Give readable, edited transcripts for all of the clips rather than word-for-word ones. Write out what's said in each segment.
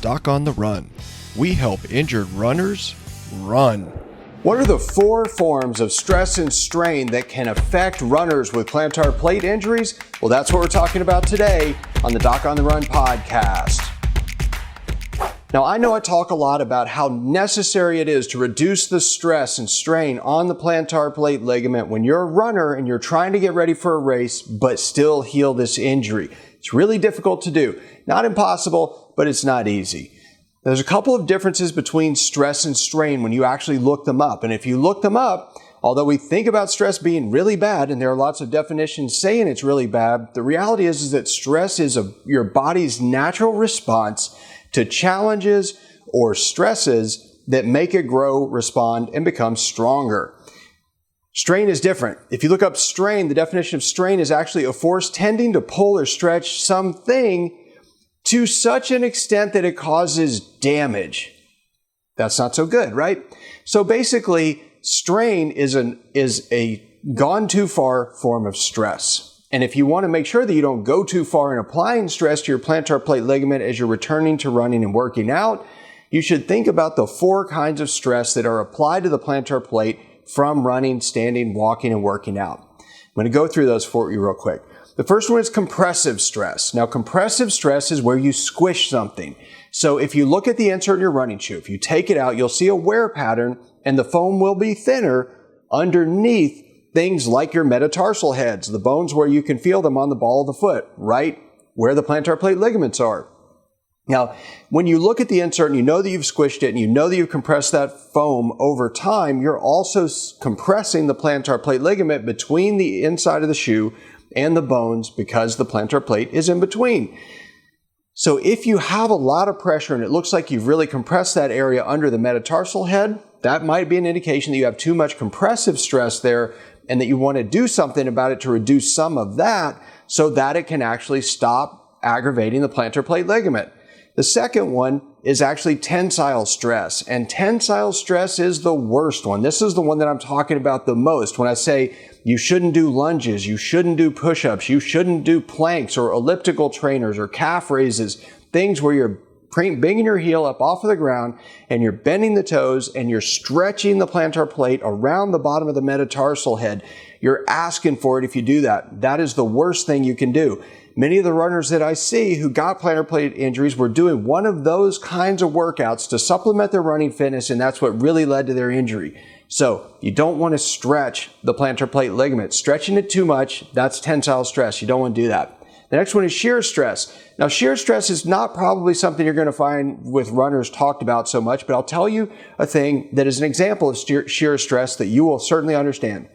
Doc on the Run. We help injured runners run. What are the 4 forms of stress and strain that can affect runners with plantar plate injuries? Well, that's what we're talking about today on the Doc on the Run podcast. Now, I know I talk a lot about how necessary it is to reduce the stress and strain on the plantar plate ligament when you're a runner and you're trying to get ready for a race, but still heal this injury. It's really difficult to do. Not impossible, but it's not easy. There's a couple of differences between stress and strain when you actually look them up. And if you look them up, although we think about stress being really bad, and there are lots of definitions saying it's really bad, the reality is that stress is your body's natural response to challenges or stresses that make it grow, respond, and become stronger. Strain is different. If you look up strain, the definition of strain is actually a force tending to pull or stretch something to such an extent that it causes damage. That's not so good, right? So basically, strain is a gone too far form of stress. And if you want to make sure that you don't go too far in applying stress to your plantar plate ligament as you're returning to running and working out, you should think about the 4 kinds of stress that are applied to the plantar plate from running, standing, walking, and working out. I'm going to go through those for you real quick. The first one is compressive stress. Now, compressive stress is where you squish something. So if you look at the insert in your running shoe, if you take it out, you'll see a wear pattern, and the foam will be thinner underneath things like your metatarsal heads, the bones where you can feel them on the ball of the foot, right where the plantar plate ligaments are. Now, when you look at the insert and you know that you've squished it and you know that you've compressed that foam over time, you're also compressing the plantar plate ligament between the inside of the shoe and the bones because the plantar plate is in between. So if you have a lot of pressure and it looks like you've really compressed that area under the metatarsal head, that might be an indication that you have too much compressive stress there and that you want to do something about it to reduce some of that so that it can actually stop aggravating the plantar plate ligament. The second one is actually tensile stress, and tensile stress is the worst one. This is the one that I'm talking about the most when I say you shouldn't do lunges, you shouldn't do push-ups, you shouldn't do planks or elliptical trainers or calf raises, things where you're bringing your heel up off of the ground and you're bending the toes and you're stretching the plantar plate around the bottom of the metatarsal head. You're asking for it if you do that. That is the worst thing you can do. Many of the runners that I see who got plantar plate injuries were doing one of those kinds of workouts to supplement their running fitness, and that's what really led to their injury. So you don't want to stretch the plantar plate ligament. Stretching it too much, that's tensile stress. You don't want to do that. The next one is shear stress. Now, shear stress is not probably something you're going to find with runners talked about so much, but I'll tell you a thing that is an example of shear stress that you will certainly understand.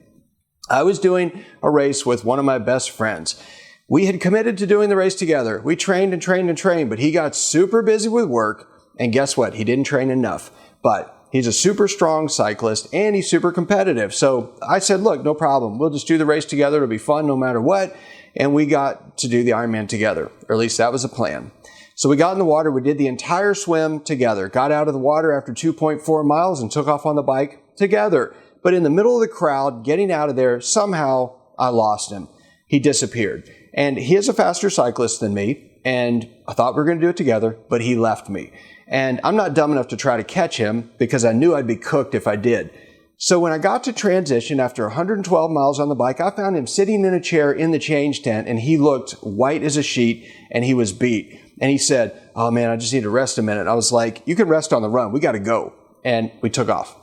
I was doing a race with one of my best friends. We had committed to doing the race together. We trained and trained and trained, but he got super busy with work, and guess what? He didn't train enough. But he's a super strong cyclist, and he's super competitive. So I said, look, no problem. We'll just do the race together. It'll be fun no matter what. And we got to do the Ironman together, or at least that was the plan. So we got in the water. We did the entire swim together, got out of the water after 2.4 miles and took off on the bike together. But in the middle of the crowd, getting out of there, somehow I lost him. He disappeared. And he is a faster cyclist than me, and I thought we were going to do it together, but he left me. And I'm not dumb enough to try to catch him because I knew I'd be cooked if I did. So when I got to transition after 112 miles on the bike, I found him sitting in a chair in the change tent, and he looked white as a sheet, and he was beat. And he said, oh man, I just need to rest a minute. I was like, you can rest on the run. We got to go. And we took off.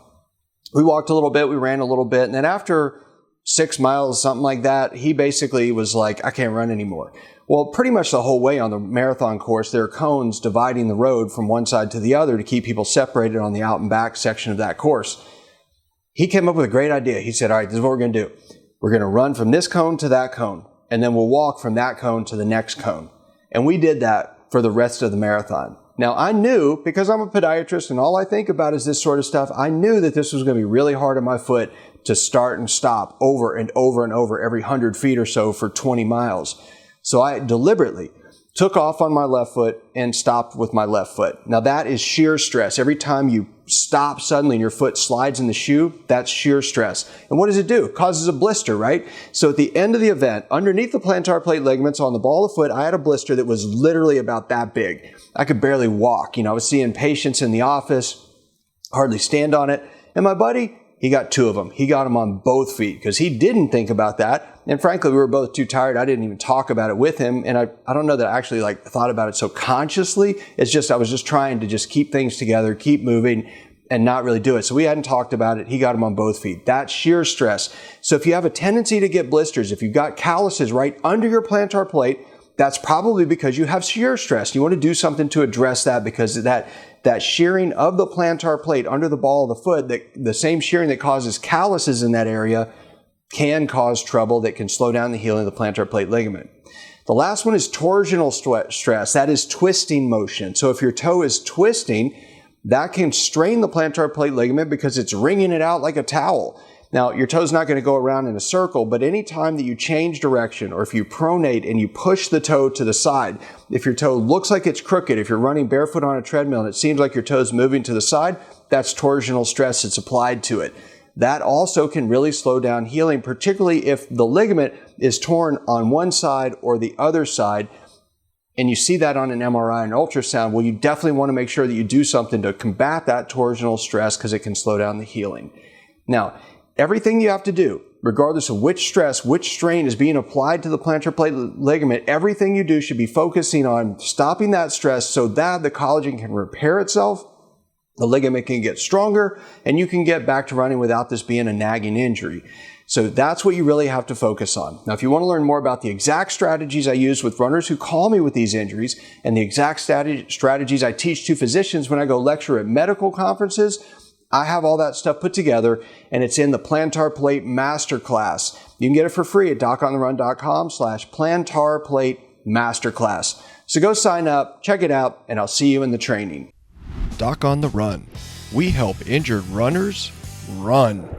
We walked a little bit. We ran a little bit. And then after 6 miles, something like that, he basically was like, I can't run anymore. Well, pretty much the whole way on the marathon course, there are cones dividing the road from one side to the other to keep people separated on the out and back section of that course. He came up with a great idea. He said, all right, this is what we're going to do. We're going to run from this cone to that cone, and then we'll walk from that cone to the next cone. And we did that for the rest of the marathon. Now, I knew, because I'm a podiatrist and all I think about is this sort of stuff, I knew that this was going to be really hard on my foot to start and stop over and over and over every 100 feet or so for 20 miles. So I deliberately took off on my left foot and stopped with my left foot. Now that is shear stress. Every time you stop suddenly and your foot slides in the shoe, that's shear stress. And what does it do? It causes a blister, right? So at the end of the event, underneath the plantar plate ligaments on the ball of the foot, I had a blister that was literally about that big. I could barely walk. I was seeing patients in the office, hardly stand on it. And my buddy, he got 2 of them. He got them on both feet because he didn't think about that. And frankly, we were both too tired. I didn't even talk about it with him. And I don't know that I actually thought about it so consciously. It's just, I was just trying to just keep things together, keep moving and not really do it. So we hadn't talked about it. He got them on both feet. That's shear stress. So if you have a tendency to get blisters, if you've got calluses right under your plantar plate, that's probably because you have shear stress. You want to do something to address that because that shearing of the plantar plate under the ball of the foot, the same shearing that causes calluses in that area can cause trouble that can slow down the healing of the plantar plate ligament. The last one is torsional stress. That is twisting motion. So if your toe is twisting, that can strain the plantar plate ligament because it's wringing it out like a towel. Now, your toe's not going to go around in a circle, but anytime that you change direction or if you pronate and you push the toe to the side, if your toe looks like it's crooked, if you're running barefoot on a treadmill and it seems like your toe's moving to the side, that's torsional stress that's applied to it. That also can really slow down healing, particularly if the ligament is torn on one side or the other side. And you see that on an MRI and ultrasound, well, you definitely want to make sure that you do something to combat that torsional stress because it can slow down the healing. Now, everything you have to do, regardless of which stress, which strain is being applied to the plantar plate ligament, everything you do should be focusing on stopping that stress so that the collagen can repair itself, the ligament can get stronger, and you can get back to running without this being a nagging injury. So that's what you really have to focus on. Now, if you want to learn more about the exact strategies I use with runners who call me with these injuries and the exact strategies I teach to physicians when I go lecture at medical conferences, I have all that stuff put together and it's in the Plantar Plate Masterclass. You can get it for free at docontherun.com/Plantar Plate Masterclass. So go sign up, check it out, and I'll see you in the training. Doc on the Run. We help injured runners run.